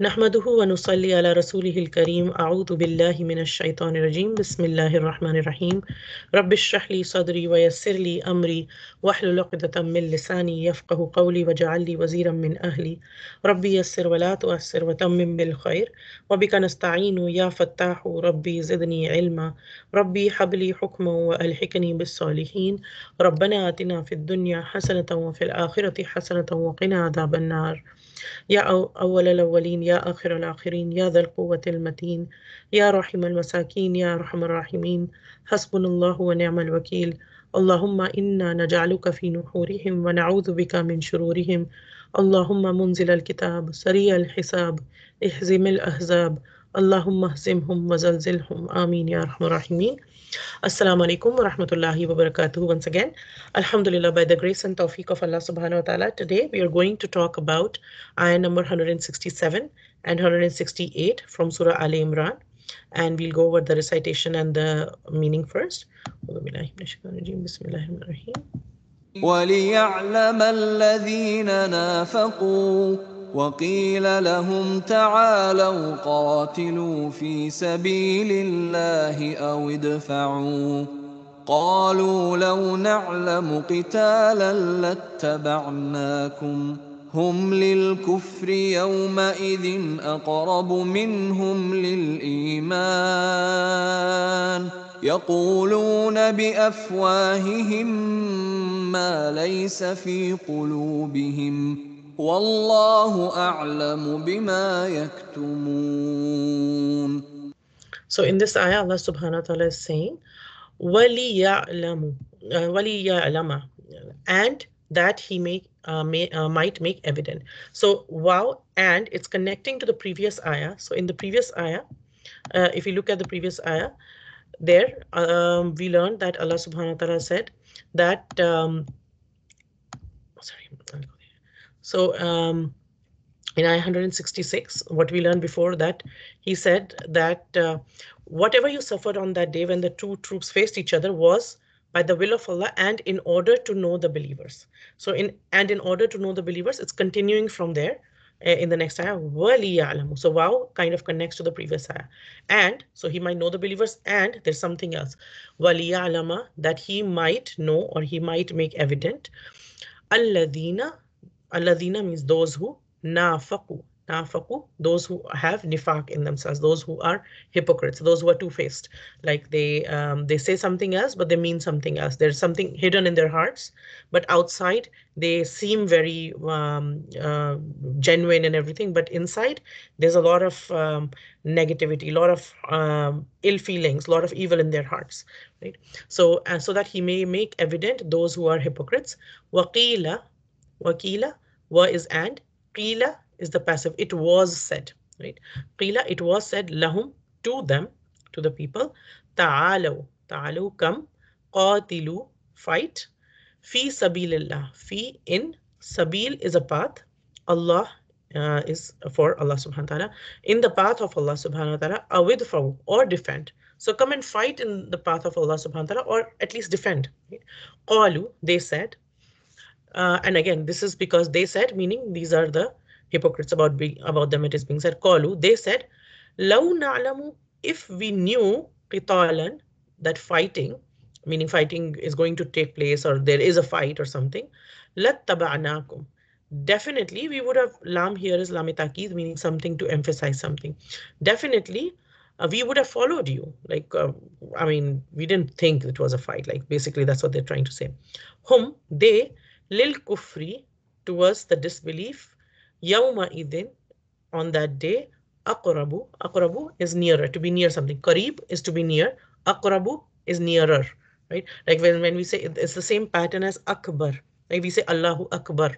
نحمده ونصلي على رسوله الكريم أعوذ بالله من الشيطان الرجيم بسم الله الرحمن الرحيم رب اشرح لي صدري ويسر لي أمري واحلل عقدة من لساني يفقه قولي واجعل لي وزيرا من أهلي ربي يسر ولا تؤسر وتمم بالخير وبك نستعين يا فتاح ربي زدني علما ربي هب لي حكما وألحقني بالصالحين ربنا آتنا في الدنيا حسنة وفي الآخرة حسنة وقنا عذاب النار يا أول الأولين يا آخر الآخرين يا ذا القوة المتين يا رحم المساكين يا أرحم الراحمين حسبنا الله ونعم الوكيل اللهم إنا نجعلك في نحورهم ونعوذ بك من شرورهم اللهم منزل الكتاب سريع الحساب اهزم الأحزاب اللهم اهزمهم وزلزلهم آمين يا أرحم الراحمين. Assalamu alaikum wa rahmatullahi wa barakatuh. Once again, Alhamdulillah, by the grace and tawfiq of Allah subhanahu wa ta'ala, today we are going to talk about ayah number 167 and 168 from Surah Al Imran. And we'll go over the recitation and the meaning first. وَلِيَعْلَمَ الَّذِينَ نَافَقُوا وَقِيلَ لَهُمْ تَعَالَوْا قَاتِلُوا فِي سَبِيلِ اللَّهِ أَوِ ادْفَعُوا قَالُوا لَوْ نَعْلَمُ قِتَالًا لَاتَّبَعْنَاكُمْ هُمْ لِلْكُفْرِ يَوْمَئِذٍ أَقْرَبُ مِنْهُمْ لِلْإِيمَانِ يقولون بأفواههم ما ليس في قلوبهم والله أعلم بما يكتمون. So in this ayah, Allah subhanahu wa ta'ala is saying, وَلِيَعْلَمُ وَلِيَعْلَمَ, and that he might make evident. So wow, and it's connecting to the previous ayah. So in the previous ayah, if you look at the previous ayah, there we learned that Allah subhanahu wa ta'ala said that in ayah 166, what we learned before that, he said that whatever you suffered on that day when the two troops faced each other was by the will of Allah and in order to know the believers. So in order to know the believers, it's continuing from there. In the next ayah, وَلِيَعْلَمُ. So wow kind of connects to the previous ayah. And so he might know the believers, and there's something else. وَلِيَعْلَمَ, that he might know or he might make evident. الَّذِينَ means those who nafaqu. Nafaqu, those who have nifaq in themselves, those who are hypocrites, those who are two-faced. Like they say something else, but they mean something else. There's something hidden in their hearts, but outside they seem very genuine and everything. But inside there's a lot of negativity, a lot of ill feelings, a lot of evil in their hearts. Right. So that he may make evident those who are hypocrites. Waqila, wa is and, qila is the passive. It was said, right? Qila, it was said, lahum, to them, to the people. Ta'alaw, come. Qatilu, fight. Fi sabilillah, fi in, sabil is a path. Allah is for Allah subhanahu wa ta'ala. In the path of Allah subhanahu wa ta'ala, awidfaw, or defend. So come and fight in the path of Allah subhanahu wa ta'ala, or at least defend. Right? Qalu, they said. And again, this is because they said, meaning these are the hypocrites, about them it is being said. Qalu, they said, law na'lamu, if we knew qitalan, that fighting, meaning fighting is going to take place or there is a fight or something, lattaba'nakum, definitely we would have, lam here is lam ta'kid, meaning something to emphasize something. Definitely we would have followed you. Like, I mean, we didn't think it was a fight. Like, basically that's what they're trying to say. Hum, they, lil kufri, towards the disbelief, yawma idin, on that day, aqrabu is nearer, to be near something. Qareeb is to be near, aqrabu is nearer, right? Like when we say, it's the same pattern as akbar. Like we say Allahu Akbar.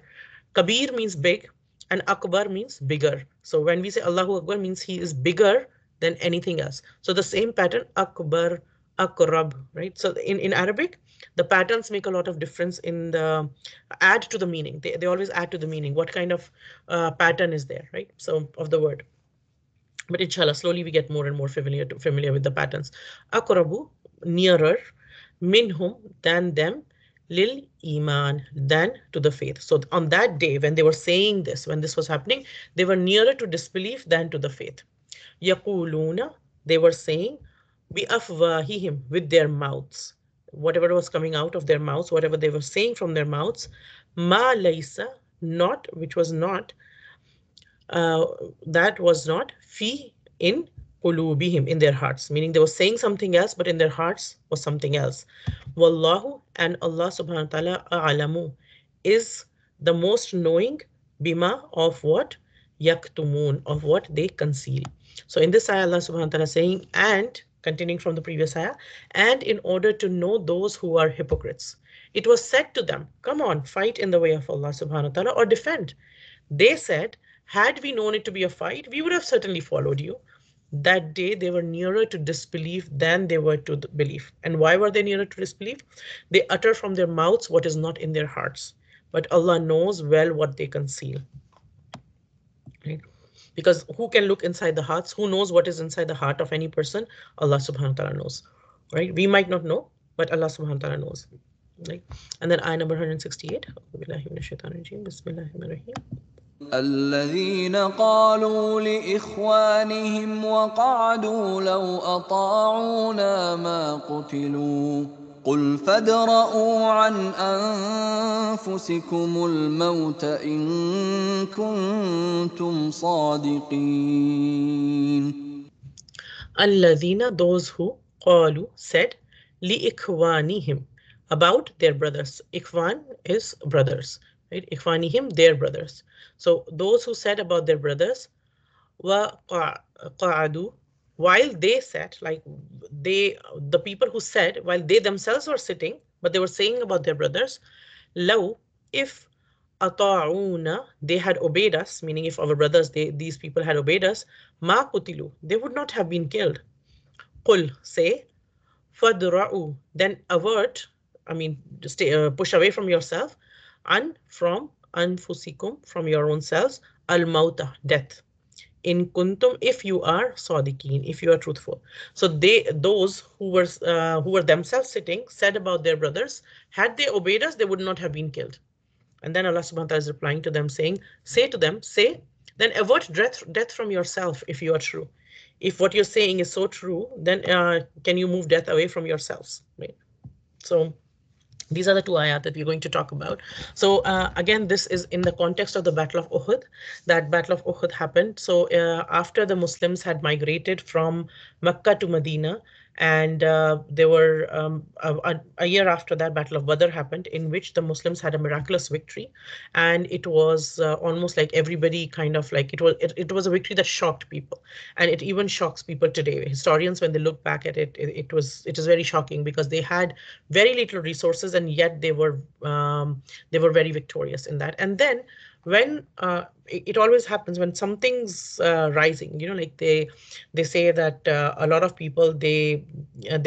Kabir means big and akbar means bigger. So when we say Allahu Akbar, means he is bigger than anything else. So the same pattern, akbar, akrab, right? So in Arabic, the patterns make a lot of difference in the add to the meaning. They always add to the meaning. What kind of pattern is there, right? So of the word. But inshallah, slowly we get more and more familiar with the patterns. Akrabu, nearer, minhum, than them, lil iman, than to the faith. So on that day, when they were saying this, when this was happening, they were nearer to disbelief than to the faith. Yaquluna, they were saying, bi afwahihim, with their mouths, whatever was coming out of their mouths, whatever they were saying from their mouths, ma laysa, not, which was not, uh, that was not fi, in qulubihim, in their hearts, meaning they were saying something else, but in their hearts was something else. Wallahu, and Allah subhanahu wa ta'ala, a'lamu, is the most knowing, bima, of what, yaktumun, of what they conceal. So in this ayah, Allah subhanahu wa ta'ala saying, and continuing from the previous ayah, and in order to know those who are hypocrites, it was said to them, come on, fight in the way of Allah subhanahu wa ta'ala, or defend. They said, had we known it to be a fight, we would have certainly followed you. That day they were nearer to disbelief than they were to the belief. And why were they nearer to disbelief? They utter from their mouths what is not in their hearts. But Allah knows well what they conceal. Right? Because who can look inside the hearts? Who knows what is inside the heart of any person? Allah subhanahu wa ta'ala knows. Right? We might not know, but Allah subhanahu wa ta'ala knows. Right? And then ayah number 168. Bismillahirrahmanirrahim. الذين قالوا لإخوانهم وقعدوا لو أطاعونا ما قتلوا قل فادرءوا عن أنفسكم الموت إن كنتم صادقين. Alladhina, those who, qalu, said, li ikhwanihim, about their brothers. Ikhwan is brothers, right? Ikhwanihim, their brothers. So those who said about their brothers, wa qa'adu, while they sat, like the people who said, while they themselves were sitting, but they were saying about their brothers, law, if ata'una, they had obeyed us, meaning if our brothers, these people had obeyed us, ma kutilu, they would not have been killed. Qul, say, fadra'u, then avert, I mean, stay, push away from yourself, from anfusikum, from your own selves, al mauta, death. In kuntum, if you are sadiqeen, if you are truthful. So those who were themselves sitting, said about their brothers, had they obeyed us, they would not have been killed. And then Allah subhanahu wa ta'ala is replying to them saying, say to them, say, then avert death from yourself if you are true. If what you're saying is so true, then can you move death away from yourselves? Right? So these are the two ayat that we're going to talk about. So again, this is in the context of the Battle of Uhud. That Battle of Uhud happened. So after the Muslims had migrated from Mecca to Medina, and they were a year after that, Battle of Badr happened, in which the Muslims had a miraculous victory, and it was almost like everybody kind of like it was a victory that shocked people, and it even shocks people today. Historians, when they look back at it, it is very shocking because they had very little resources, and yet they were very victorious in that. And then when it always happens when something's rising, like they say that a lot of people they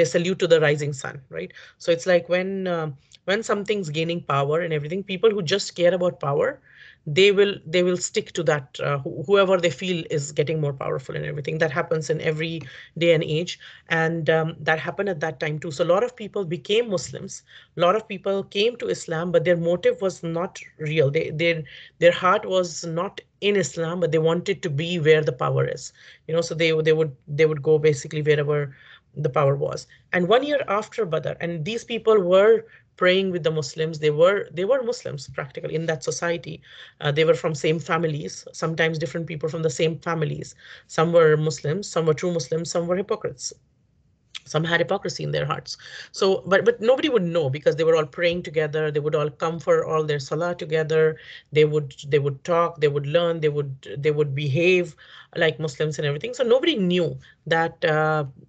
salute to the rising sun, right? So it's like when something's gaining power and everything, people who just care about power, they will stick to that, whoever they feel is getting more powerful and everything. That happens in every day and age, and that happened at that time too. So a lot of people became Muslims, a lot of people came to Islam, but their motive was not real. Their heart was not in Islam, but they wanted to be where the power is. So they would go basically wherever the power was. And 1 year after Badr, and these people were praying with the Muslims. They were Muslims practically in that society. They were from same families, sometimes different people from the same families. Some were Muslims, some were true Muslims, some were hypocrites. Some had hypocrisy in their hearts. So but nobody would know because they were all praying together. They would all come for all their salah together. They would talk, they would learn, they would behave like Muslims and everything. So nobody knew that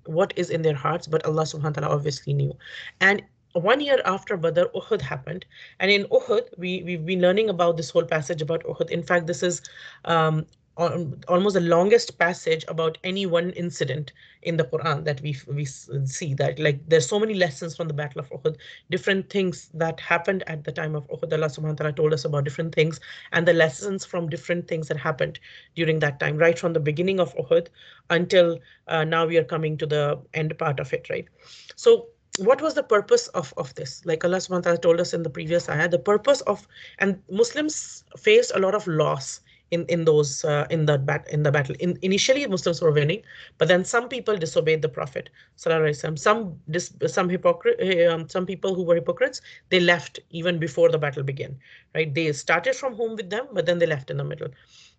what is in their hearts, but Allah subhanahu wa ta'ala obviously knew. And 1 year after Badr, Uhud happened. And in Uhud, we've been learning about this whole passage about Uhud. In fact, this is um, almost the longest passage about any one incident in the Quran that we see. That like there's so many lessons from the Battle of Uhud, different things that happened at the time of Uhud. Allah subhanahu wa ta'ala told us about different things and the lessons from different things that happened during that time, right from the beginning of Uhud until now we are coming to the end part of it, right? So what was the purpose of this? Like Allah subhanahu wa ta'ala told us in the previous ayah, the purpose of, and Muslims faced a lot of loss in those in the battle. Initially, Muslims were winning, but then some people disobeyed the Prophet sallallahu alaihi wasallam. Some people who were hypocrites, they left even before the battle began. Right? They started from home with them, but then they left in the middle,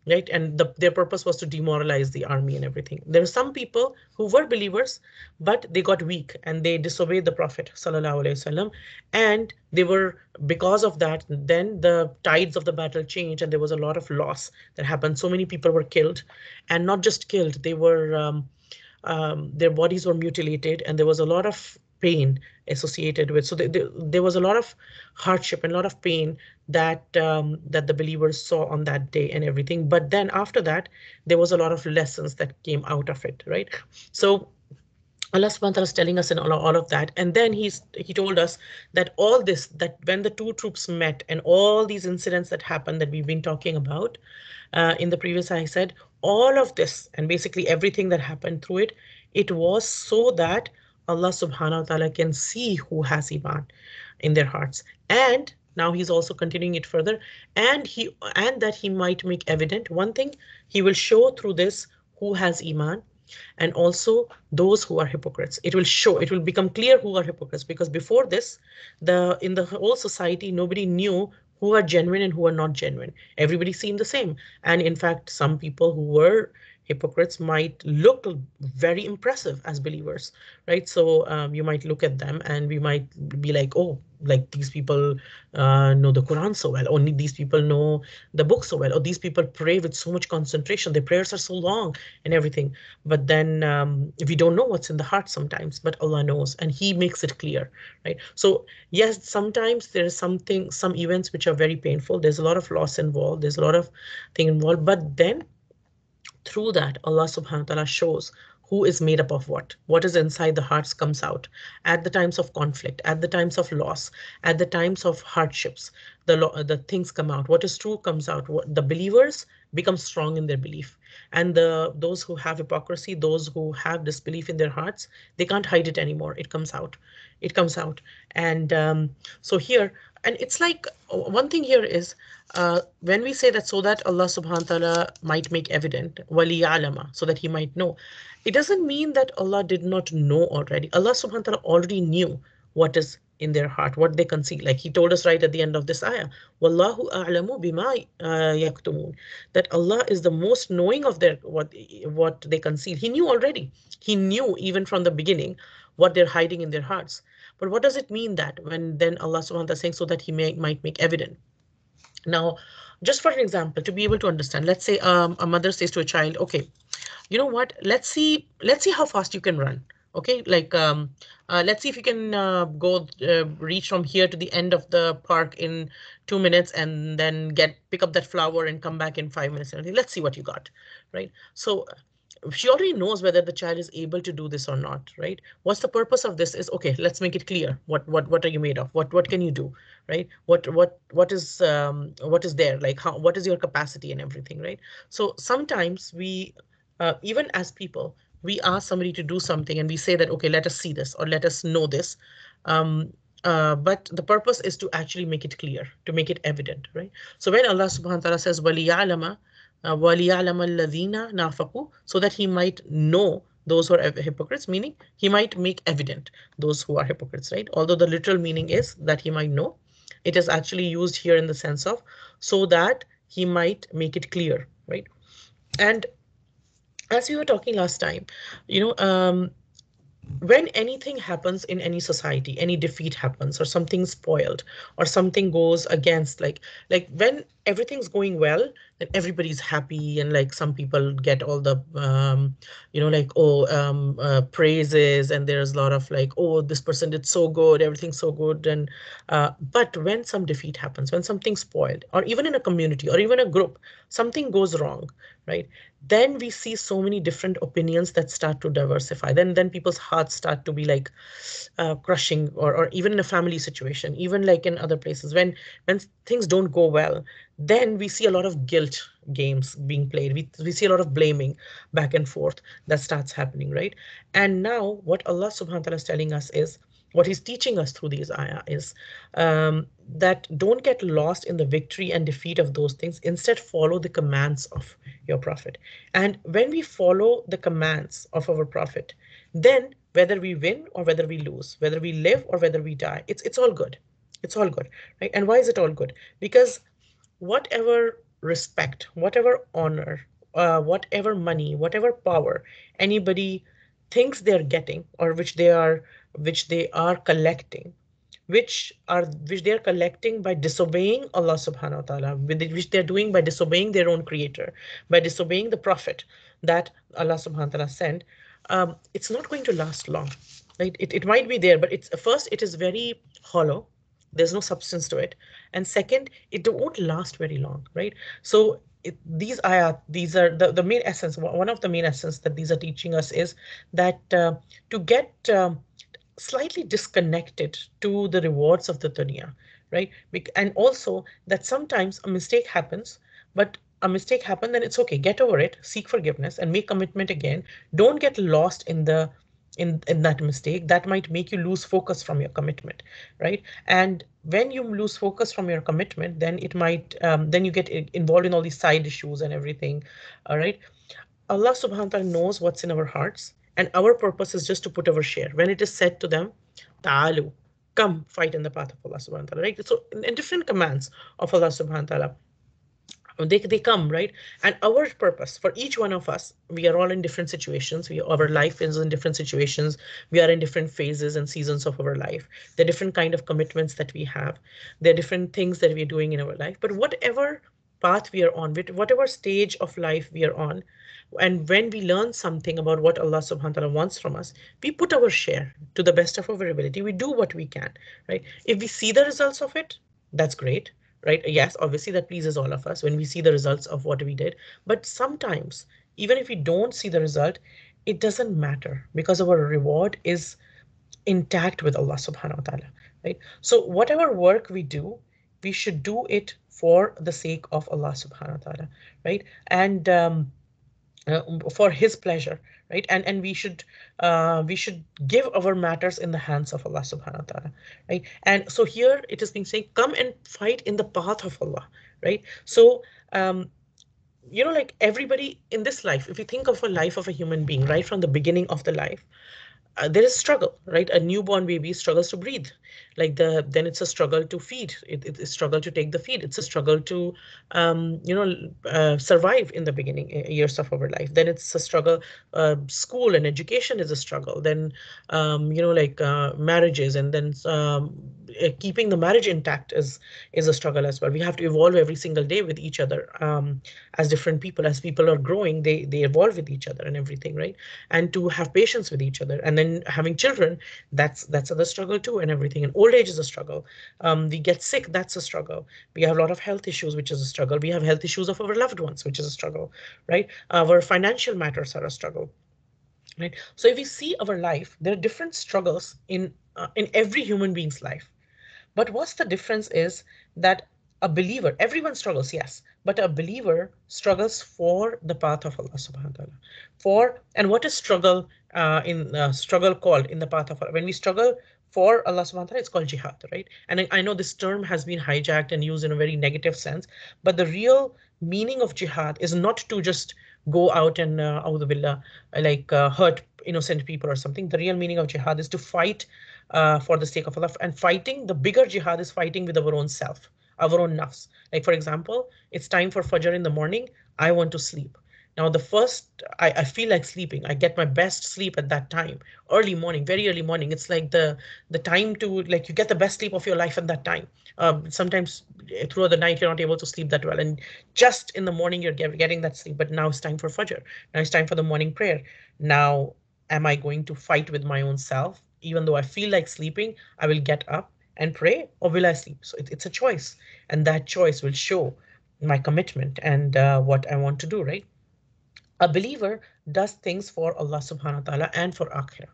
right? And their purpose was to demoralize the army and everything. There are some people who were believers, but they got weak and they disobeyed the Prophet sallallahu alaihi wasallam, and they were, because of that, then the tides of the battle changed, and there was a lot of loss that happened. So many people were killed, and not just killed, they were their bodies were mutilated, and there was a lot of pain associated with. So there was a lot of hardship and a lot of pain that the believers saw on that day and everything. But then after that, there was a lot of lessons that came out of it, right? So Allah subhanahu wa ta'ala is telling us in all of that. And then he told us that all this, that when the two troops met and all these incidents that happened that we've been talking about in the previous, I said, all of this and basically everything that happened through it, it was so that Allah subhanahu wa ta'ala can see who has iman in their hearts. And now he's also continuing it further, and that he might make evident one thing, he will show through this who has iman, and also those who are hypocrites. It will show, it will become clear who are hypocrites, because before this, the in the whole society, nobody knew who are genuine and who are not genuine. Everybody seemed the same. And in fact, some people who were hypocrites might look very impressive as believers, right? So you might look at them and we might be like, oh, like these people know the Quran so well, or these people know the book so well, or these people pray with so much concentration, their prayers are so long and everything. But then we don't know what's in the heart sometimes, but Allah knows, and He makes it clear, right? So yes, sometimes there is something, some events which are very painful. There's a lot of loss involved. There's a lot of thing involved. But then through that, Allah subhanahu wa ta'ala shows who is made up of what is inside the hearts comes out at the times of conflict, at the times of loss, at the times of hardships. The things come out, what is true comes out. The believers become strong in their belief, and those who have hypocrisy, those who have disbelief in their hearts, they can't hide it anymore. It comes out, it comes out. And so here, and it's like one thing here is, when we say that so that Allah subhanahu wa ta'ala might make evident, wali alama, so that he might know, it doesn't mean that Allah did not know already. Allah subhanahu wa ta'ala already knew what is in their heart, what they conceal. Like he told us right at the end of this ayah, Wallahu a'lamu bima yaktumun, that Allah is the most knowing of their what they conceal. He knew already. He knew even from the beginning what they're hiding in their hearts. But what does it mean that when then Allah subhanahu wa ta'ala is saying so that he might make evident? Now, just for an example, to be able to understand, let's say a mother says to a child, okay, you know what, let's see how fast you can run. Okay, like let's see if you can go reach from here to the end of the park in 2 minutes, and then get pick up that flower and come back in 5 minutes. And let's see what you got, right? So she already knows whether the child is able to do this or not, right? What's the purpose of this is, okay, let's make it clear. What are you made of? What can you do, right? What is there? Like how, what is your capacity and everything, right? So sometimes we, even as people, we ask somebody to do something and we say that, okay, let us see this or let us know this. Um, but the purpose is to actually make it clear, to make it evident, right? So when Allah subhanahu wa ta'ala says, وَلِيَعْلَمَ وَلِيَعْلَمَ الَّذِينَ نَافَقُوا, so that he might know those who are hypocrites, meaning he might make evident those who are hypocrites, right? Although the literal meaning is that he might know, it is actually used here in the sense of so that he might make it clear, right? And as we were talking last time, you know, when anything happens in any society, any defeat happens or something's spoiled or something goes against, like when everything's going well, then everybody's happy, and like some people get all the like, oh, praises, and there's a lot of like, oh, this person did so good, everything's so good. And but when some defeat happens, when something's spoiled, or even in a community or even a group, something goes wrong, right? Then we see so many different opinions that start to diversify. Then people's hearts start to be like crushing, or even in a family situation, even like in other places, when things don't go well, then we see a lot of guilt games being played. We see a lot of blaming back and forth that starts happening, right? And now what Allah subhanahu wa ta'ala is telling us is, what he's teaching us through these ayah is that don't get lost in the victory and defeat of those things. Instead, follow the commands of your Prophet. And when we follow the commands of our Prophet, then whether we win or whether we lose, whether we live or whether we die, it's all good. It's all good, right? And why is it all good? Because whatever respect, whatever honor, whatever money, whatever power anybody thinks they're getting, or which they are collecting, which they are collecting by disobeying Allah subhanahu wa ta'ala, which they're doing by disobeying their own creator, by disobeying the prophet that Allah subhanahu wa ta'ala sent, it's not going to last long. Right? It might be there, but it's first, it is very hollow. There's no substance to it. And second, it won't last very long, right? So these ayat, these are the main essence. One of the main essence that these are teaching us is that to get slightly disconnected to the rewards of the dunya, right? And also that sometimes a mistake happens, but a mistake happened, then it's okay. Get over it, seek forgiveness, and make commitment again. Don't get lost in the in that mistake. That might make you lose focus from your commitment, right? And when you lose focus from your commitment, then it might then you get involved in all these side issues and everything. All right. Allah subhanahu wa ta'ala knows what's in our hearts, and our purpose is just to put our share. When it is said to them, Ta'alu, come fight in the path of Allah subhanahu wa ta'ala, right? So in different commands of Allah subhanahu wa ta'ala, they come, right? And our purpose for each one of us, we are all in different situations. Our life is in different situations. We are in different phases and seasons of our life. There are different kind of commitments that we have. There are different things that we are doing in our life. But whatever path we are on, with whatever stage of life we are on, and when we learn something about what Allah subhanahu wa ta'ala wants from us, we put our share to the best of our ability. We do what we can, right? If we see the results of it, that's great, right? Yes, obviously that pleases all of us when we see the results of what we did. But sometimes, even if we don't see the result, it doesn't matter because our reward is intact with Allah subhanahu wa ta'ala, right? So whatever work we do, we should do it for the sake of Allah subhanahu wa ta'ala, right? And for his pleasure, right? And we should give our matters in the hands of Allah subhanahu wa ta'ala, right? And so here it is being saying, come and fight in the path of Allah, right? So um, like everybody in this life, if you think of a life of a human being, right from the beginning of the life, there is struggle, right? A newborn baby struggles to breathe. Then it's a struggle to feed. It's a struggle to take the feed. It's a struggle to, survive in the beginning years of our life. Then it's a struggle. School and education is a struggle. Then, marriages, and then keeping the marriage intact is a struggle as well. We have to evolve every single day with each other, as different people. As people are growing, they evolve with each other and everything, right? And to have patience with each other, and then having children, that's a struggle too, and everything. And old age is a struggle. We get sick, that's a struggle. We have a lot of health issues, which is a struggle. We have health issues of our loved ones, which is a struggle, right? Our financial matters are a struggle, right? So if we see our life, there are different struggles in every human being's life. But what's the difference is that a believer, everyone struggles, yes, but a believer struggles for the path of Allah subhanahu wa ta'ala. And what is struggle in struggle called in the path of Allah? When we struggle for Allah subhanahu wa ta'ala, it's called jihad, right? And I know this term has been hijacked and used in a very negative sense, but the real meaning of jihad is not to just go out and a'udhu billah, hurt innocent people or something. The real meaning of jihad is to fight for the sake of Allah. And fighting, the bigger jihad is fighting with our own self, our own nafs. Like, for example, it's time for Fajr in the morning. I want to sleep. Now, I feel like sleeping. I get my best sleep at that time, early morning, very early morning. It's like the time to, like, you get the best sleep of your life at that time. Sometimes throughout the night, you're not able to sleep that well. And just in the morning, you're getting that sleep. But now it's time for Fajr. Now it's time for the morning prayer. Now, am I going to fight with my own self? Even though I feel like sleeping, I will get up and pray, or will I sleep? So it's a choice. And that choice will show my commitment and what I want to do, right? A believer does things for Allah subhanahu wa ta'ala and for akhirah,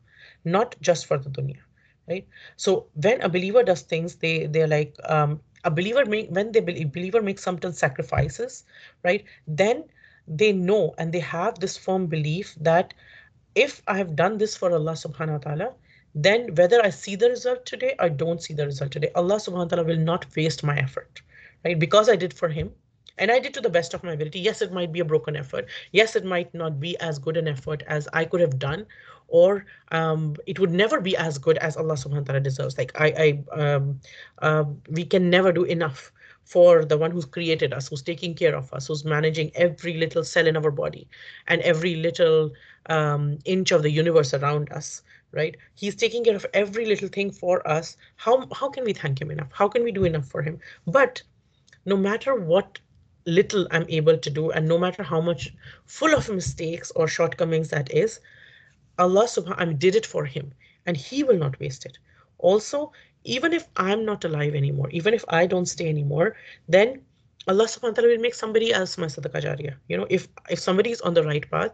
not just for the dunya, right? So when a believer does things, they're like a believer make when they believer makes certain sacrifices, right? Then they know and they have this firm belief that if I have done this for Allah subhanahu wa ta'ala, then whether I see the result today or don't see the result today, Allah subhanahu wa ta'ala will not waste my effort, right? Because I did for Him and I did to the best of my ability. Yes, it might be a broken effort. Yes, it might not be as good an effort as I could have done, or it would never be as good as Allah subhanahu wa ta'ala deserves. Like we can never do enough for the one who's created us, who's taking care of us, who's managing every little cell in our body and every little inch of the universe around us, right? He's taking care of every little thing for us. How can we thank him enough? How can we do enough for him? But no matter what little I'm able to do, and no matter how much full of mistakes or shortcomings that is, Allah subhanahu I did it for him and he will not waste it. Also, even if I'm not alive anymore, even if I don't stay anymore, then Allah subhanahu wa ta'ala will make somebody else my sadaqah jariyah. If somebody is on the right path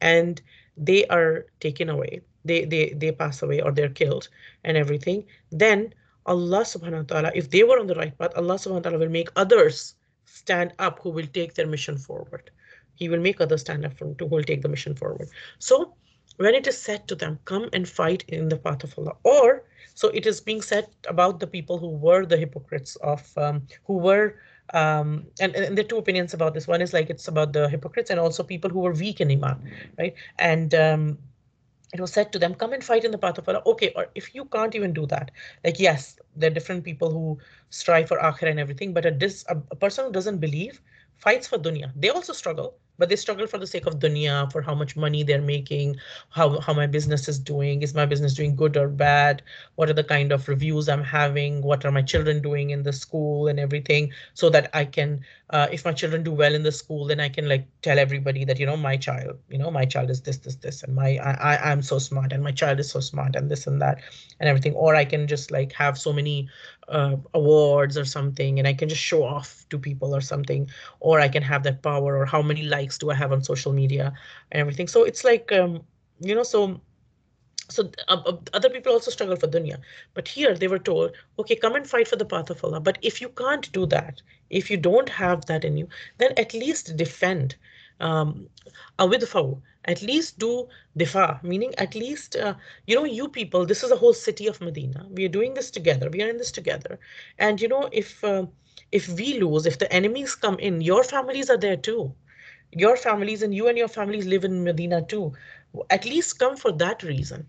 and they are taken away, they pass away or they're killed and everything, then Allah subhanahu wa ta'ala, if they were on the right path, Allah subhanahu wa ta'ala will make others stand up who will take their mission forward. He will make others stand up who will take the mission forward. So when it is said to them, come and fight in the path of Allah, or so it is being said about the people who were the hypocrites who were, and there are two opinions about this. One is like it's about the hypocrites and also people who were weak in Iman, right? And it was said to them, come and fight in the path of Allah. Okay, or if you can't even do that, like, yes, there are different people who strive for akhirah and everything, but a person who doesn't believe fights for dunya. They also struggle, but they struggle for the sake of dunya, for how much money they're making, how my business is doing. Is my business doing good or bad? What are the kind of reviews I'm having? What are my children doing in the school and everything? So that I can, if my children do well in the school, then I can like tell everybody that, my child is this, and I'm so smart, and my child is so smart, and this and that, and everything. Or I can just like have so many awards or something, and I can just show off to people or something, or I can have that power, or how many likes do I have on social media and everything. So it's like, so other people also struggle for dunya. But here they were told, okay, come and fight for the path of Allah. But if you can't do that, if you don't have that in you, then at least defend. Um, awidfaw, at least do difa, meaning at least, you people, this is a whole city of Medina. We are doing this together. We are in this together. And, if we lose, if the enemies come in, your families are there too. Your families and you and your families live in Medina too. At least come for that reason.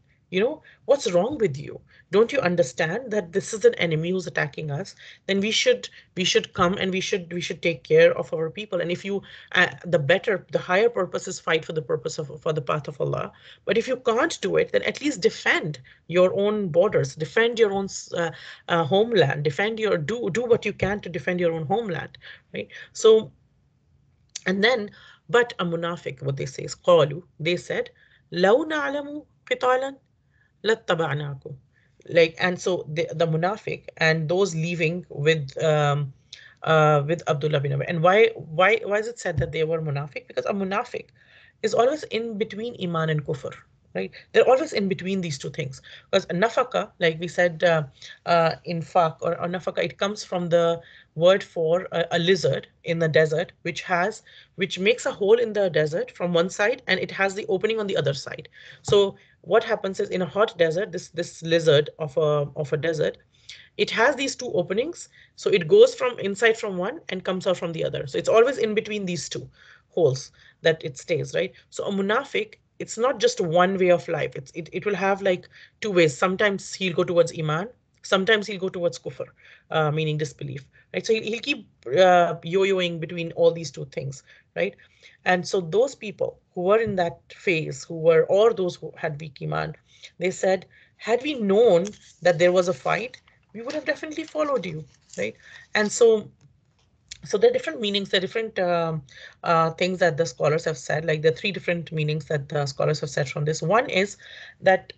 What's wrong with you? Don't you understand that this is an enemy who's attacking us? Then we should come, and we should take care of our people. And if you the higher purpose is fight for the path of Allah. But if you can't do it, then at least defend your own borders, defend your own homeland, defend your do what you can to defend your own homeland, right? So, and then, but a munafiq, what they say is, qalu, they said, لو نعلم قتالا لاتبعناكم. Like, and so the munafiq and those leaving with Abdullah bin Ubay. And why is it said that they were munafiq? Because a munafiq is always in between iman and kufr, right? They're always in between these two things. Because nafaka, like we said, infaq or nafaka, it comes from the word for a lizard in the desert, which makes a hole in the desert from one side, and it has the opening on the other side. So what happens is, in a hot desert, this lizard of a desert, it has these two openings. So it goes from inside from one and comes out from the other. So it's always in between these two holes that it stays, right? So a munafiq, it's not just one way of life. It will have like two ways. Sometimes he'll go towards iman, sometimes he'll go towards kufr, meaning disbelief, right? So he'll keep yo-yoing between all these two things, right? And so those people who were in that phase, or those who had weak iman, they said, had we known that there was a fight, we would have definitely followed you, right? And so there are different meanings, there are different things that the scholars have said. Like, there are three different meanings that the scholars have said from this. One is that,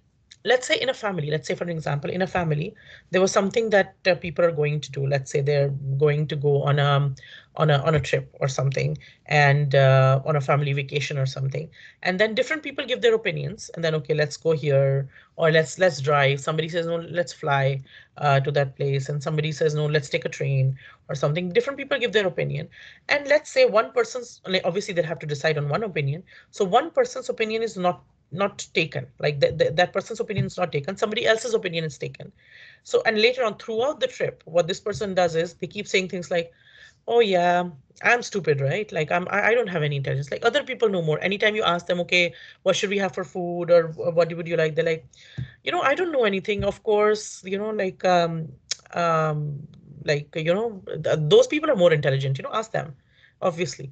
let's say in a family, let's say for an example, in a family, there was something that people are going to do. Let's say they're going to go on a trip or something, and on a family vacation or something. And then different people give their opinions, and then, okay, let's go here, or let's drive. Somebody says, no, let's fly to that place, and somebody says, no, let's take a train or something. Different people give their opinion, and let's say one person's, like, obviously they have to decide on one opinion. So one person's opinion is not not taken. Like that person's opinion is not taken. Somebody else's opinion is taken. So, and later on throughout the trip, what this person does is they keep saying things like, "Oh yeah, I'm stupid, right? Like I don't have any intelligence. Like other people know more." Anytime you ask them, "Okay, what should we have for food, or what would you like?" They're like, I don't know anything. Of course, um, those people are more intelligent. Ask them. Obviously,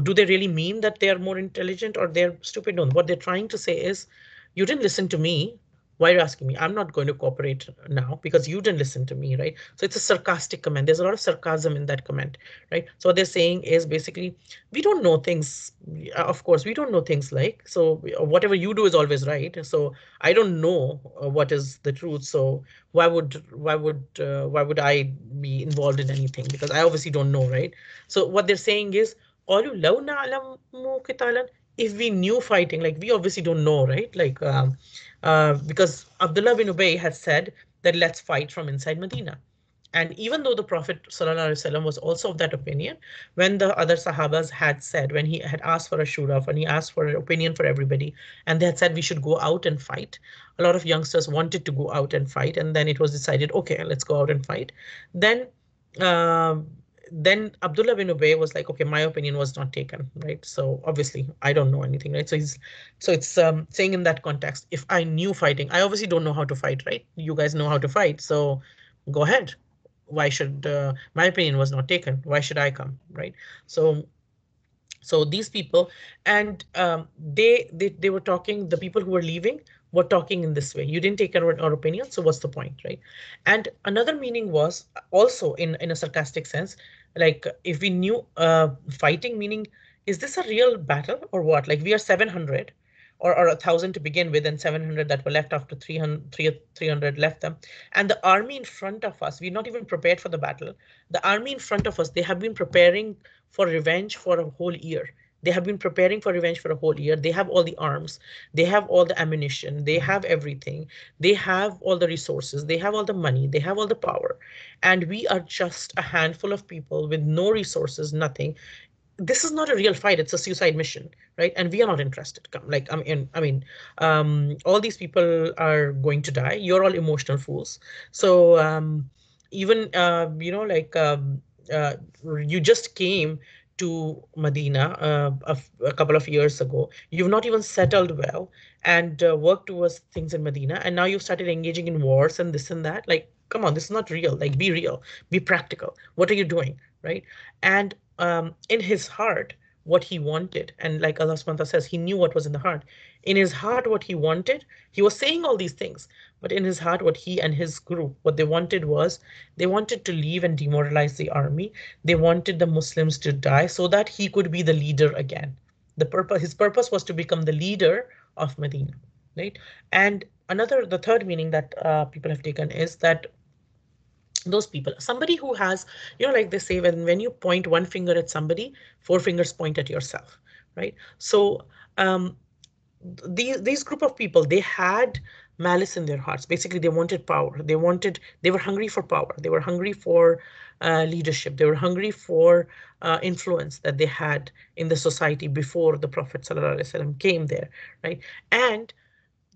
do they really mean that they are more intelligent or they're stupid? No. What they're trying to say is, you didn't listen to me. Why are you asking me? I'm not going to cooperate now because you didn't listen to me, right? So it's a sarcastic comment. There's a lot of sarcasm in that comment, right? So what they're saying is basically, we don't know things. Of course, we don't know things like, so whatever you do is always right. So I don't know what is the truth. So why would I be involved in anything? Because I obviously don't know, right? So what they're saying is, قالوا لو نعلم قتالا, if we knew fighting, like we obviously don't know, right? Like because Abdullah bin Ubay had said that let's fight from inside Medina. And even though the Prophet ﷺ was also of that opinion, when the other Sahabas had said, when he had asked for a shura, when he asked for an opinion for everybody, and they had said we should go out and fight, a lot of youngsters wanted to go out and fight, and then it was decided, okay, let's go out and fight. Then, um, then Abdullah bin Ubay was like, okay, my opinion was not taken, right? So obviously, I don't know anything, right? So it's saying in that context, if I knew fighting, I obviously don't know how to fight, right? You guys know how to fight, so go ahead. Why should my opinion was not taken? Why should I come, right? So these people, and they were talking, the people who were leaving were talking in this way: you didn't take our opinion, so what's the point, right? And another meaning was also in a sarcastic sense, like if we knew fighting, meaning, is this a real battle or what? Like we are 700 or 1,000 to begin with, and 700 that were left after 300 left them, and the army in front of us, we're not even prepared for the battle. The army in front of us, they have been preparing for revenge for a whole year. They have been preparing for revenge for a whole year. They have all the arms, they have all the ammunition, they have everything, they have all the resources, they have all the money, they have all the power. And we are just a handful of people with no resources, nothing. This is not a real fight, it's a suicide mission, right? And we are not interested. Come, like, all these people are going to die. You're all emotional fools. So even uh, you just came to Medina a couple of years ago. You've not even settled well and worked towards things in Medina, and now you've started engaging in wars and this and that. Like, come on, this is not real. Like, be real, be practical. What are you doing, right? And in his heart, what he wanted, and like Allah subhanahu wa ta'ala says, he knew what was in the heart. In his heart, what he wanted, he was saying all these things, but in his heart, what he and his group, what they wanted was, they wanted to leave and demoralize the army. They wanted the Muslims to die so that he could be the leader again. His purpose was to become the leader of Medina, right? And the third meaning that people have taken is that those people, somebody who has, like they say, when you point one finger at somebody, four fingers point at yourself, right? So um, these group of people, they had malice in their hearts. Basically, they wanted power. They were hungry for power. They were hungry for leadership. They were hungry for influence that they had in the society before the Prophet ﷺ came there, right? And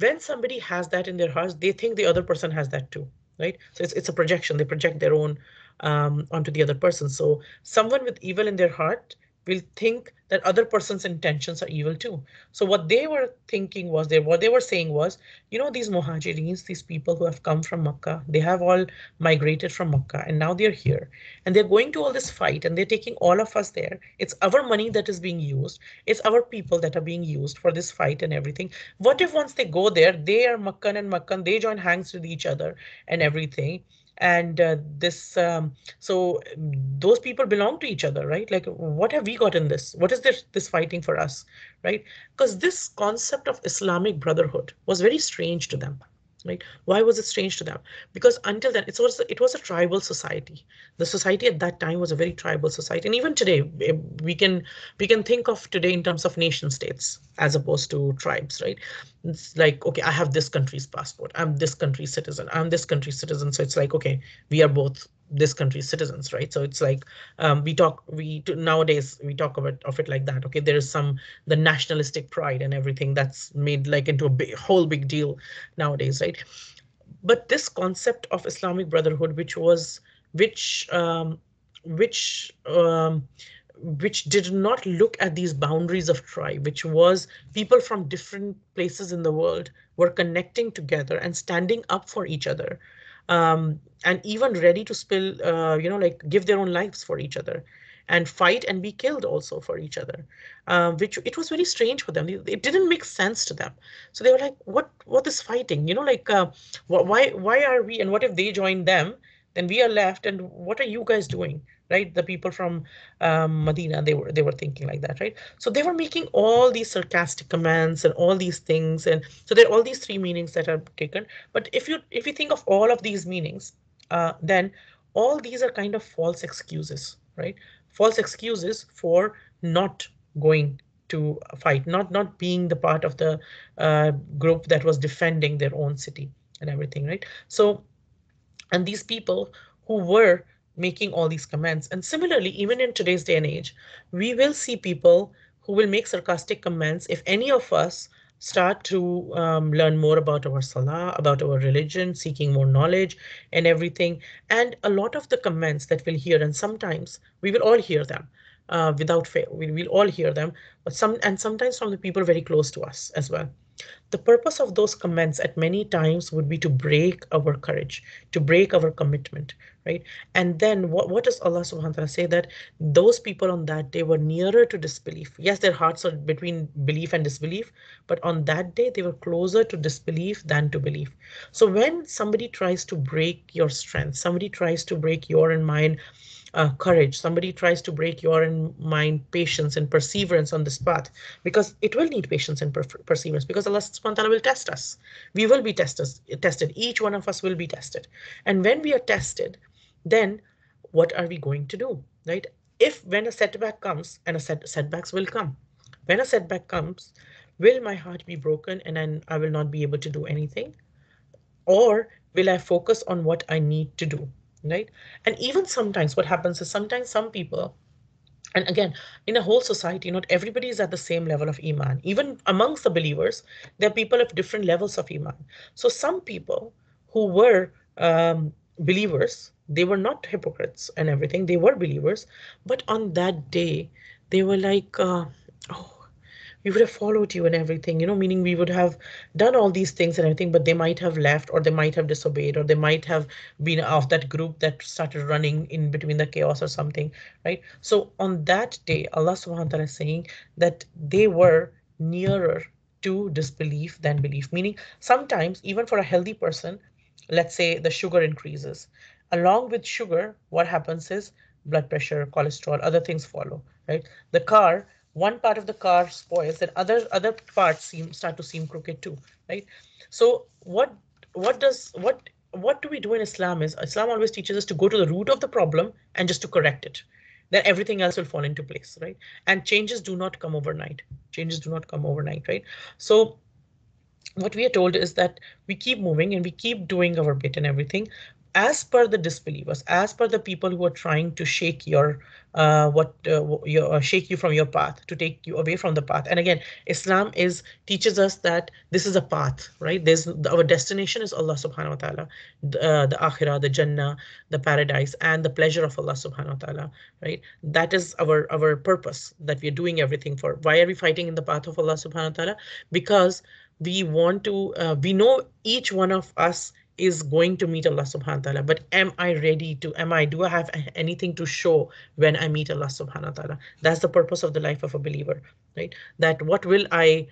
when somebody has that in their hearts, they think the other person has that too, right? So it's a projection. They project their own onto the other person. So someone with evil in their heart will think that other person's intentions are evil too. So what they were thinking was, what they were saying was, these muhajireens, these people who have come from Makkah, they have all migrated from Makkah, and now they're here, and they're going to all this fight, and they're taking all of us there. It's our money that is being used. It's our people that are being used for this fight and everything. What if once they go there, they are Makkan and Makkan, they join hands with each other and everything? And this so those people belong to each other, right? Like, what have we got in this? What is this fighting for us, right? Because this concept of Islamic brotherhood was very strange to them, right? Why was it strange to them? Because until then, it was a tribal society. The society at that time was a very tribal society, and even today, we can think of today in terms of nation states as opposed to tribes, right? It's like, okay, I have this country's passport, I'm this country's citizen, I'm this country's citizen. So it's like, okay, we are both this country's citizens, right? So it's like, nowadays we talk about of it like that. Okay, there is some the nationalistic pride and everything that's made like into a whole big deal nowadays, right? But this concept of Islamic Brotherhood, which um, which um, which did not look at these boundaries of tribe, which was people from different places in the world were connecting together and standing up for each other, and even ready to spill, like give their own lives for each other and fight and be killed also for each other, which it was very strange for them. It didn't make sense to them. So they were like, what is fighting? Why are we, and what if they join them? Then we are left, and what are you guys doing? Right? The people from Medina, they were thinking like that, right? So they were making all these sarcastic comments and all these things, and so there are all these three meanings that are taken. But if you think of all of these meanings, then all these are kind of false excuses, right? False excuses for not going to fight, not being the part of the uh, group that was defending their own city and everything, right? So, and these people who were making all these comments, and similarly, even in today's day and age, we will see people who will make sarcastic comments if any of us start to learn more about our salah, about our religion, seeking more knowledge and everything. And a lot of the comments that we'll hear, and sometimes we will all hear them without fail, we will all hear them, but sometimes from the people very close to us as well. The purpose of those comments at many times would be to break our courage, to break our commitment, right? And then what does Allah subhanahu wa ta'ala say? That those people on that day were nearer to disbelief. Yes, their hearts are between belief and disbelief, but on that day they were closer to disbelief than to belief. So when somebody tries to break your strength, somebody tries to break your and mine courage, somebody tries to break your and mind patience and perseverance on this path, because it will need patience and perseverance, because Allah subhanahu wa ta'ala will test us. We will be tested. Each one of us will be tested. And when we are tested, then what are we going to do? Right? If when a setback comes, and setbacks will come, when a setback comes, will my heart be broken and then I will not be able to do anything? Or will I focus on what I need to do? Right? And even sometimes what happens is, sometimes some people, and again, in a whole society, not everybody is at the same level of iman. Even amongst the believers, there are people of different levels of iman. So some people who were believers, they were not hypocrites and everything, they were believers, but on that day they were like, oh, we would have followed you and everything, meaning we would have done all these things and everything, but they might have left, or they might have disobeyed, or they might have been of that group that started running in between the chaos or something, right? So on that day, Allah subhanahu wa ta'ala is saying that they were nearer to disbelief than belief, meaning sometimes, even for a healthy person, let's say the sugar increases. Along with sugar, what happens is blood pressure, cholesterol, other things follow, right? The car, one part of the car spoils, and other parts start to seem crooked too, right? So what do we do in Islam is, Islam always teaches us to go to the root of the problem and just to correct it. Then everything else will fall into place, right? And changes do not come overnight. Changes do not come overnight, right? So what we are told is that we keep moving and we keep doing our bit and everything, as per the disbelievers, as per the people who are trying to shake your what your shake you from your path, to take you away from the path. And again, Islam is teaches us that this is a path, right? There's our destination is Allah subhanahu wa ta'ala, the akhirah, the jannah, the paradise, and the pleasure of Allah subhanahu wa ta'ala, right? That is our purpose, that we are doing everything for. Why are we fighting in the path of Allah subhanahu wa ta'ala? Because we know each one of us is going to meet Allah subhanahu wa ta'ala, but am I ready to, do I have anything to show when I meet Allah subhanahu wa ta'ala? That's the purpose of the life of a believer, right? That what will I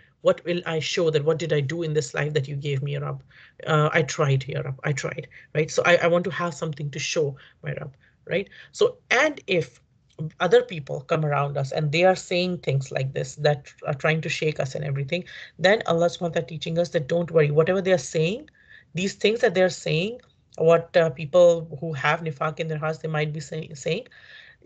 show, that what did I do in this life that you gave me, Ya Rab? I tried, Ya Rab, I tried, right? So I want to have something to show, my Rab, right? So, and if other people come around us and they are saying things like this that are trying to shake us and everything, then Allah subhanahu wa ta'ala teaching us that don't worry, whatever they are saying, these things that they're saying, what people who have nifaq in their hearts, they might be saying,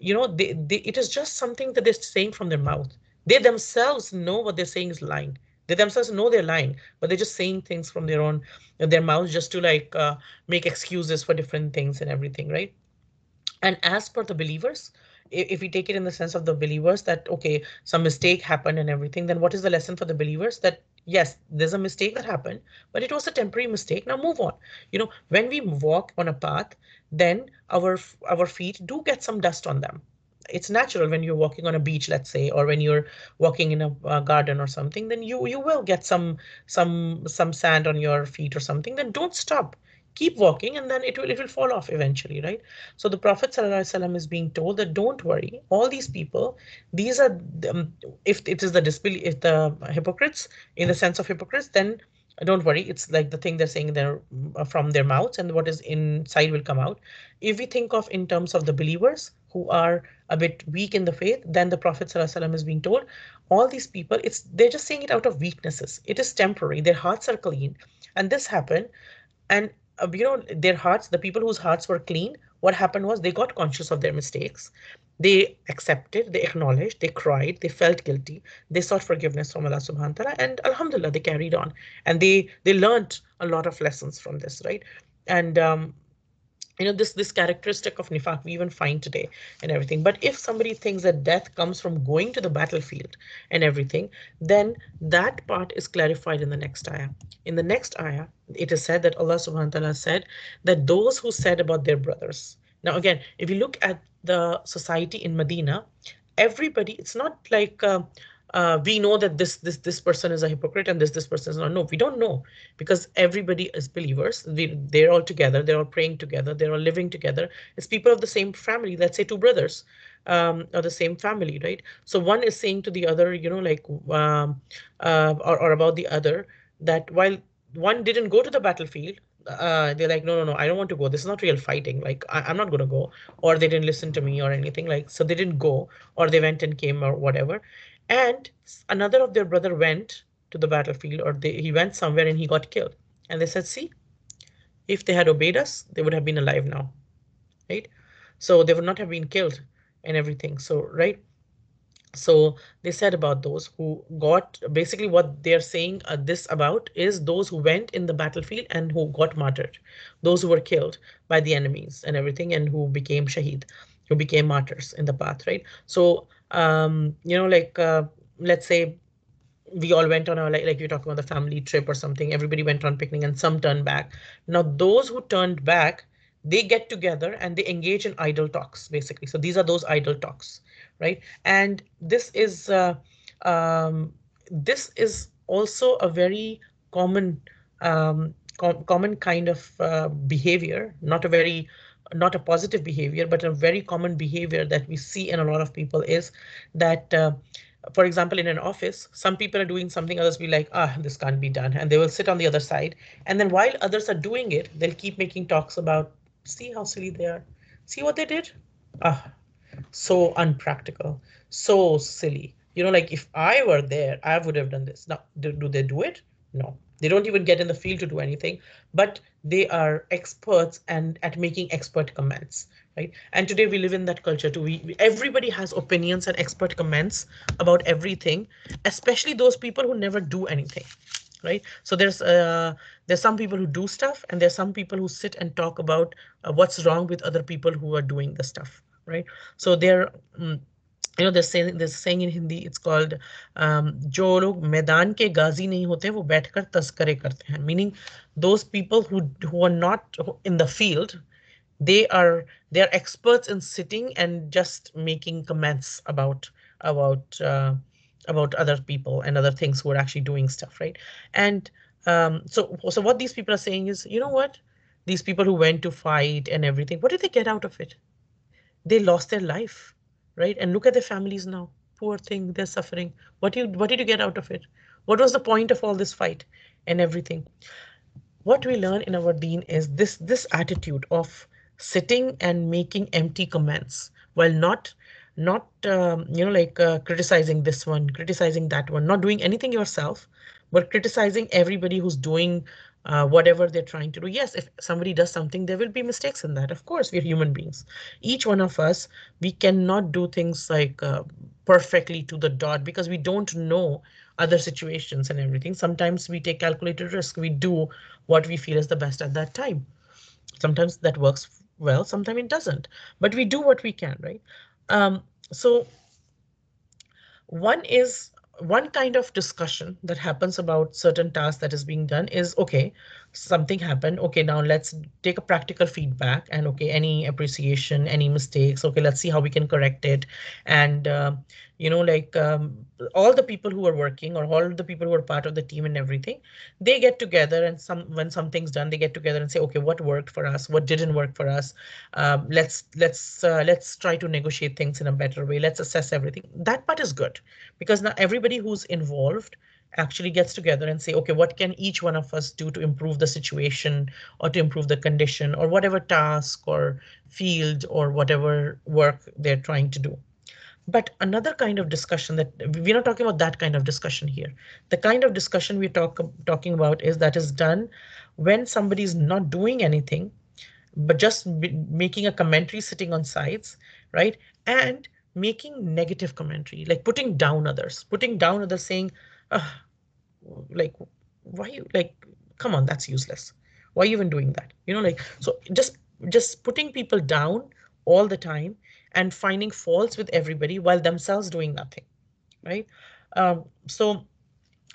it is just something that they're saying from their mouth. They themselves know what they're saying is lying. They themselves know they're lying, but they're just saying things from their mouths just to like make excuses for different things and everything, right? And as per the believers, if we take it in the sense of the believers, that okay, some mistake happened and everything, then what is the lesson for the believers? That yes, there's a mistake that happened, but it was a temporary mistake. Now move on. When we walk on a path, then our feet do get some dust on them. It's natural when you're walking on a beach, let's say, or when you're walking in a garden or something, then you will get some sand on your feet or something. Then don't stop, keep walking, and then it will fall off eventually, right? So the Prophet ﷺ is being told that don't worry, all these people, these are if it is the disbelief, if the hypocrites, in the sense of hypocrites, then don't worry, it's like the thing they're saying there from their mouths, and what is inside will come out. If we think of in terms of the believers who are a bit weak in the faith, then the Prophet ﷺ is being told all these people, they're just saying it out of weaknesses. It is temporary. Their hearts are clean, and this happened. And their hearts, the people whose hearts were clean, what happened was they got conscious of their mistakes. They accepted, they acknowledged, they cried, they felt guilty, they sought forgiveness from Allah subhanahu wa ta'ala, and alhamdulillah, they carried on. And they learned a lot of lessons from this, right? And this characteristic of nifaq we even find today and everything. But if somebody thinks that death comes from going to the battlefield and everything, then that part is clarified in the next ayah. In the next ayah, it is said that Allah subhanahu wa ta'ala said that those who said about their brothers. Now again, if you look at the society in Medina, everybody, it's not like we know that this person is a hypocrite and this person is not. No, we don't know, because everybody is believers. They're all together, they're all praying together, they're all living together. It's people of the same family, let's say two brothers, or the same family, right? So one is saying to the other, like or about the other, that while one didn't go to the battlefield, they're like, no, no, no, I don't want to go, this is not real fighting, like I'm not going to go. Or they didn't listen to me or anything, like, so they didn't go, or they went and came or whatever. And another of their brother went to the battlefield, or he went somewhere and he got killed. And they said, see, if they had obeyed us, they would have been alive now, right? So they would not have been killed and everything. So, right? So they said about those who got, basically what they're saying this about is those who went in the battlefield and who got martyred, those who were killed by the enemies and everything, and who became shaheed, who became martyrs in the path, right? So, like, let's say we all went on a, like you're talking about the family trip or something, everybody went on picnic and some turned back. Now those who turned back, they get together and they engage in idle talks, basically. So these are those idle talks, right? And um, this is also a very common common kind of behavior, not a positive behavior, but a very common behavior that we see in a lot of people, is that for example, in an office, some people are doing something, others be like, this can't be done. And they will sit on the other side. And then while others are doing it, they'll keep making talks about, see how silly they are. See what they did? Ah, so unpractical, so silly. Like if I were there, I would have done this. Now, do they do it? No, they don't even get in the field to do anything, but they are experts and at making expert comments, right? And today we live in that culture too. Everybody has opinions and expert comments about everything, especially those people who never do anything, right? So there's some people who do stuff, and there's some people who sit and talk about what's wrong with other people who are doing the stuff, right? So they're saying in Hindi, it's called जो लोग मैदान के गाजी नहीं होते वो बैठकर तस्करे करते हैं, meaning those people who are not in the field, they are experts in sitting and just making comments about uh, about other people and other things who are actually doing stuff, right? And so what these people are saying is, you know what? These people who went to fight and everything, what did they get out of it? They lost their life, right? And look at their families now. Poor thing, they're suffering. What did you get out of it? What was the point of all this fight and everything? What we learn in our deen is this attitude of sitting and making empty comments, while not criticizing this one, criticizing that one, not doing anything yourself, but criticizing everybody who's doing whatever they're trying to do. Yes, if somebody does something, there will be mistakes in that. Of course, we're human beings. Each one of us, we cannot do things like perfectly to the dot, because we don't know other situations and everything. Sometimes we take calculated risk. We do what we feel is the best at that time. Sometimes that works well, sometimes it doesn't, but we do what we can, right? So one is one kind of discussion that happens about certain tasks that is being done is, okay, something happened, okay, now let's take a practical feedback, and okay, any appreciation, any mistakes, okay, let's see how we can correct it. And like all the people who are working, or all the people who are part of the team and everything, they get together, and when something's done, they get together and say, okay, what worked for us, what didn't work for us. Let's try to negotiate things in a better way. Let's assess everything. That part is good, because now everybody who's involved actually gets together and say, okay, what can each one of us do to improve the situation, or to improve the condition, or whatever task or field or whatever work they're trying to do. But another kind of discussion, that we're not talking about that kind of discussion here. The kind of discussion talking about is that is done when somebody's not doing anything, but just making a commentary, sitting on sides, right? And making negative commentary, like putting down others, saying, "Ugh, like, why you like, come on, that's useless. Why are you even doing that? Like, so just putting people down all the time, and finding faults with everybody while themselves doing nothing, right? So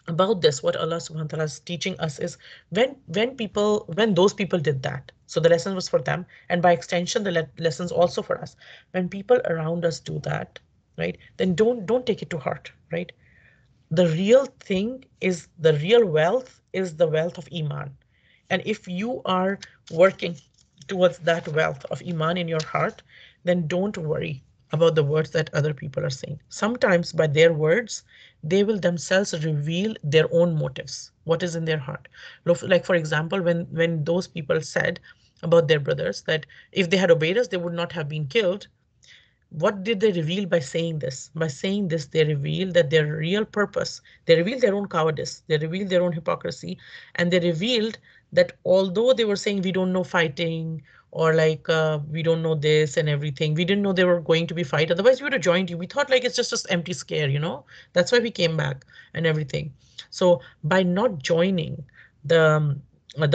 about this, what Allah subhanahu wa ta'ala is teaching us is, when those people did that, so the lesson was for them, and by extension the lessons also for us. When people around us do that, right, then don't take it to heart, right? The real thing is, the real wealth is the wealth of iman. And if you are working towards that wealth of iman in your heart, then don't worry about the words that other people are saying. Sometimes by their words, they will themselves reveal their own motives, what is in their heart. Like for example, when those people said about their brothers that if they had obeyed us, they would not have been killed. What did they reveal by saying this? By saying this, they reveal that their real purpose, they revealed their own cowardice, they revealed their own hypocrisy, and they revealed that although they were saying we don't know fighting, or like we don't know this and everything, we didn't know they were going to be fight. Otherwise, we would have joined you. We thought like it's just empty scare. That's why we came back and everything. So by not joining the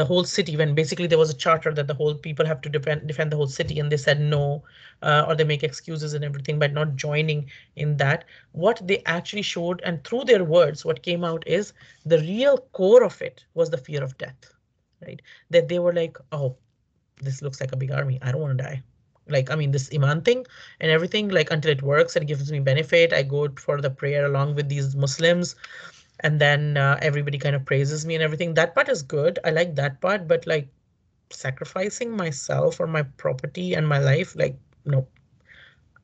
whole city, when basically there was a charter that the whole people have to defend the whole city, and they said no, or they make excuses and everything by not joining in that. What they actually showed, and through their words, what came out is the real core of it was the fear of death, right? That they were like, oh, this looks like a big army. I don't want to die. Like, I mean, this Iman thing and everything, like until it works and gives me benefit, I go for the prayer along with these Muslims, and then everybody kind of praises me and everything. That part is good. I like that part, but like sacrificing myself or my property and my life, like, no,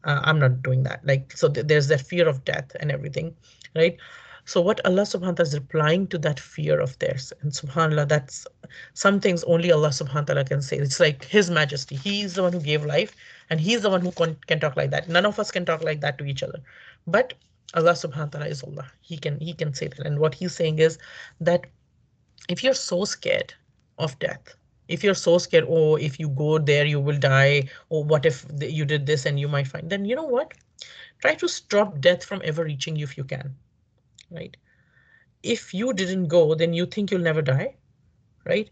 I'm not doing that. Like, so there's that fear of death and everything, right? So what Allah subhanahu wa ta'ala is replying to that fear of theirs, and subhanallah, that's some things only Allah subhanahu wa ta'ala can say. It's like His Majesty. He's the one who gave life, and He's the one who can talk like that. None of us can talk like that to each other. But Allah subhanahu wa ta'ala is Allah. He can say that. And what He's saying is that if you're so scared of death, if you're so scared, oh, if you go there, you will die, or what if you did this and you might find, then you know what? Try to stop death from ever reaching you if you can, right? If you didn't go, then you think you'll never die, right?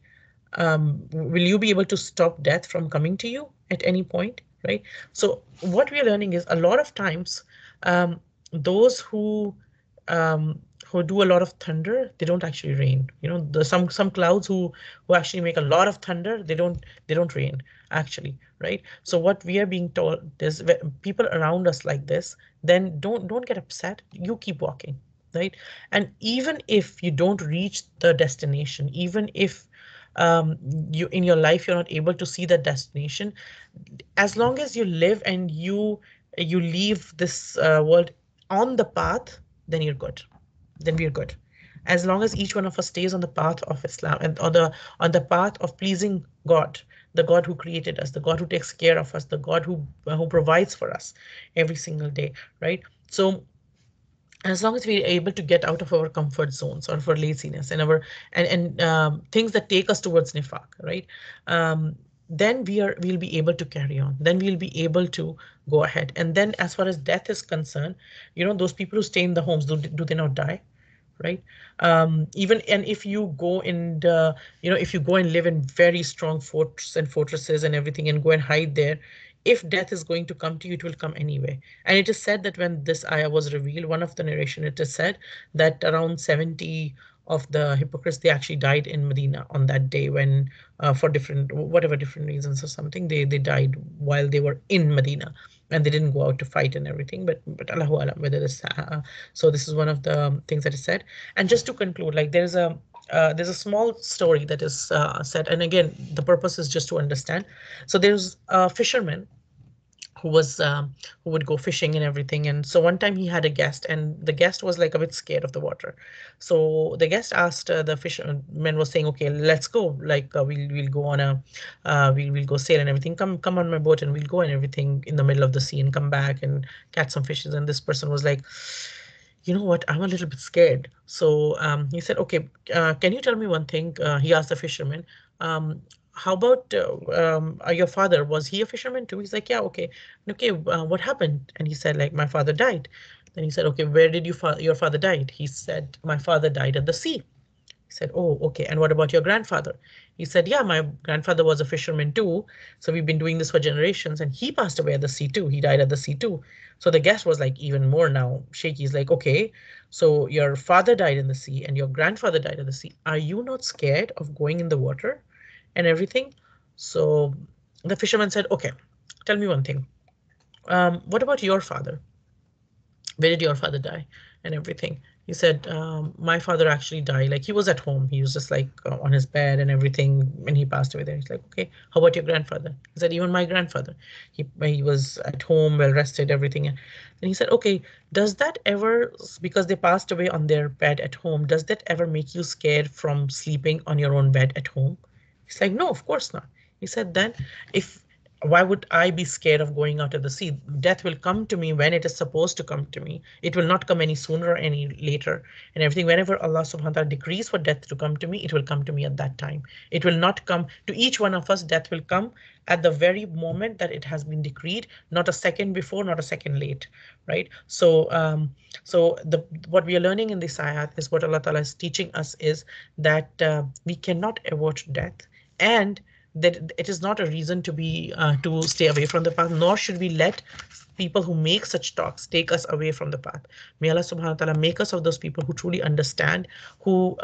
Will you be able to stop death from coming to you at any point, right? So what we are learning is, a lot of times, those who do a lot of thunder, they don't actually rain. The some clouds who actually make a lot of thunder, they don't rain actually, right? So what we are being told is, people around us like this, then don't get upset. You keep walking, right? And even if you don't reach the destination, even if um, you in your life you're not able to see the destination, as long as you live and you leave this world on the path, then you're good. Then we're good. As long as each one of us stays on the path of Islam, and on the path of pleasing God, the God who created us, the God who takes care of us, the God who provides for us every single day, right? So as long as we're able to get out of our comfort zones, or for laziness, and our and things that take us towards nifaq, right? Then we'll be able to carry on. Then we'll be able to go ahead. And then as far as death is concerned, those people who stay in the homes, do they not die? right? Even and if you go in the, if you go and live in very strong forts and fortresses and everything and go and hide there, if death is going to come to you, it will come anyway. And it is said that when this ayah was revealed, one of the narration, it is said that around 70 of the hypocrites, they actually died in Medina on that day when, for different, whatever different reasons or something, they died while they were in Medina, and they didn't go out to fight and everything. But Allahu Alam whether this. So this is one of the things that is said. And just to conclude, like there's a small story that is said, and again the purpose is just to understand. So there's a fisherman who was who would go fishing and everything. And so one time he had a guest, and the guest was like a bit scared of the water. So the guest asked, the fisherman was saying, okay, let's go, like we'll go on a we'll go sail and everything, come on my boat and we'll go and everything in the middle of the sea and come back and catch some fishes. And this person was like, you know what, I'm a little bit scared. So he said, okay, can you tell me one thing? He asked the fisherman, how about your father? Was he a fisherman too? He's like, yeah, okay. Okay, what happened? And he said, like, my father died. Then he said, okay, where did your father died? He said, my father died at the sea. He said, oh, okay. And what about your grandfather? He said, yeah, my grandfather was a fisherman too. So we've been doing this for generations. And he passed away at the sea too. He died at the sea too. So the guest was like even more now shaky. He's like, okay, so your father died in the sea and your grandfather died at the sea. Are you not scared of going in the water and everything? So the fisherman said, okay, tell me one thing. What about your father? Where did your father die and everything? He said, my father actually died, like he was at home, he was just like on his bed and everything when he passed away there. He's like, okay, how about your grandfather? He said, even my grandfather, he was at home, well rested, everything. And then he said, okay, does that ever, because they passed away on their bed at home, does that ever make you scared from sleeping on your own bed at home? He's like, no, of course not. He said, then if why would I be scared of going out of the sea? Death will come to me when it is supposed to come to me. It will not come any sooner or any later. And everything, whenever Allah subhanahu wa ta'ala decrees for death to come to me, it will come to me at that time. It will not come to each one of us. Death will come at the very moment that it has been decreed, not a second before, not a second late, right? So the what we are learning in this ayat is what Allah Ta'ala is teaching us is that we cannot avoid death, and that it is not a reason to be to stay away from the path, nor should we let people who make such talks take us away from the path. May Allah subhanahu wa ta'ala make us of those people who truly understand, who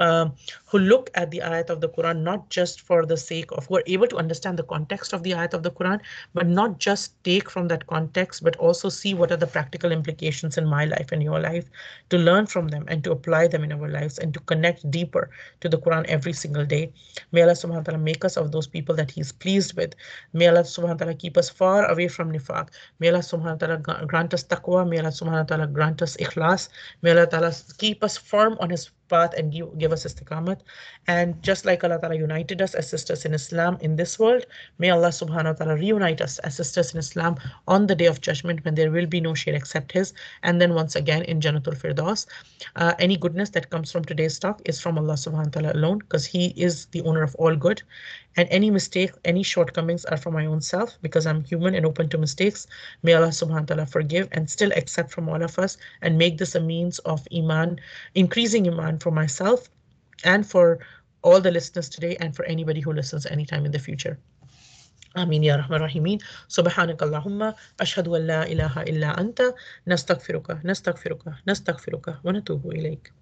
look at the ayat of the Quran not just for the sake of, who are able to understand the context of the ayat of the Quran, but not just take from that context, but also see what are the practical implications in my life and your life, to learn from them and to apply them in our lives and to connect deeper to the Quran every single day. May Allah subhanahu wa ta'ala make us of those people that He is pleased with. May Allah subhanahu wa ta'ala keep us far away from nifaq. May Allah subhanahu wa ta'ala grant us taqwa. May Allah subhanahu wa ta'ala grant us ikhlas. May Allah ta'ala keep us firm on His path and give us istiqamat. And just like Allah ta'ala united us as sisters in Islam in this world, may Allah subhanahu wa ta'ala reunite us as sisters in Islam on the day of judgment when there will be no shade except His. And then once again in Jannatul Firdaus. Any goodness that comes from today's talk is from Allah subhanahu wa ta'ala alone, because He is the owner of all good. And any mistake, any shortcomings are from my own self, because I'm human and open to mistakes. May Allah subhanahu wa ta'ala forgive and still accept from all of us and make this a means of iman, increasing iman for myself and for all the listeners today and for anybody who listens anytime in the future. آمين يا رحمن الرحيمين. سبحانك اللهم أشهد أن لا إله إلا أنت نستغفرك نستغفرك نستغفرك ونتوب إليك.